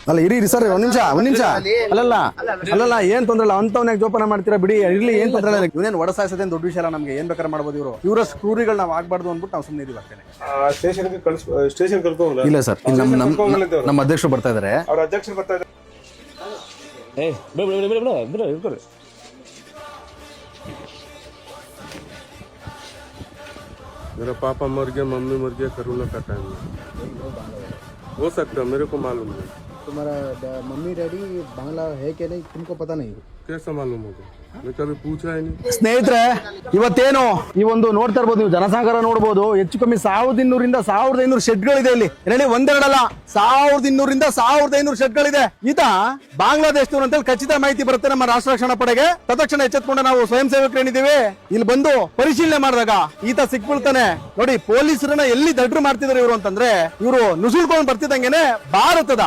ಅಲ್ಲ ಇರಿ ಸರ್ ಒಂದ್ ನಿಮಿಷ ಅಲ್ಲಲ್ಲ ಏನ್ ತೊಂದ್ರೆ ಇಲ್ಲ ಅಂತವನ್ಯಾಗ ಜೋಪಾನ ಮಾಡ್ತೀರಾ ಬಿಡಿ ಇರ್ಲಿ ಏನ್ ತೊಂದ್ರೆ ಇಲ್ಲ ಇವನೇನ್ ಒಡಸಾಯಿಸೋದೇನ್ ದೊಡ್ಡ ವಿಷಯ ಅಲ್ಲ ನಮ್ಗೆ ಏನ್ ಬೇಕಾದ್ರೆ ಮಾಡ್ಬೋದು ಇವರ ಕ್ರೂರಿಗಳು ನಾವು ಆಗ್ಬಾರ್ದು ಅಂದ್ಬಿಟ್ಟು ನಾವು ಸುಮ್ಮನೆ ಇದೀವಿ ಅಷ್ಟೇ ಸ್ಟೇಷನ್ ಕರ್ಕೊಂಡು ಇಲ್ಲ ಸರ್ ನಮ್ಮ ಅಧ್ಯಕ್ಷರು ಬರ್ತಾ ಇದಾರೆ ಅವ್ರ ಅಧ್ಯಕ್ಷರು ಬರ್ತಾ ಇದ್ದಾರೆ मेरा पापा मर गया मम्मी मर गया कोरोना का टाइम में हो सकता है मेरे को मालूम नहीं तुम्हारा मम्मी डैडी बांग्ला है कि नहीं तुमको पता नहीं कैसा मालूम होगा मैं कभी पूछा ही नहीं ಸ್ನೇಹಿತರೆ ಇವತ್ತೇನು ಈ ಒಂದು ನೋಡ್ತಾ ಇರ್ಬೋದು ನೀವು ಜನಸಾಗರ ನೋಡ್ಬೋದು ಹೆಚ್ಚು ಕಮ್ಮಿ 1200 1500 ಶೆಡ್ಗಳಿದೆ ಇಲ್ಲಿ ಹೇಳಿ ಒಂದೆರಡಲ್ಲ 1200 1500 ಶೆಡ್ಗಳಿದೆ ಈತ ಬಾಂಗ್ಲಾದೇಶದವರು ಅಂತೇಳಿ ಖಚಿತ ಮಾಹಿತಿ ಬರುತ್ತೆ ನಮ್ಮ ರಾಷ್ಟ್ರ ರಕ್ಷಣಾ ಪಡೆಗೆ ತಕ್ಷಣ ಎಚ್ಚೆತ್ಕೊಂಡು ನಾವು ಸ್ವಯಂ ಸೇವಕರು ಏನಿದ್ದೀವಿ ಇಲ್ಲಿ ಬಂದು ಪರಿಶೀಲನೆ ಮಾಡಿದಾಗ ಈತ ಸಿಕ್ಬಿಡ್ತಾನೆ ನೋಡಿ ಪೊಲೀಸರನ್ನ ಎಲ್ಲಿ ದಡ್ರು ಮಾಡ್ತಿದ್ದಾರೆ ಇವರು ಅಂತಂದ್ರೆ ಇವರು ನುಸುಳ್ಕೊಂಡು ಬರ್ತಿದ್ದಂಗೆನೆ ಭಾರತದ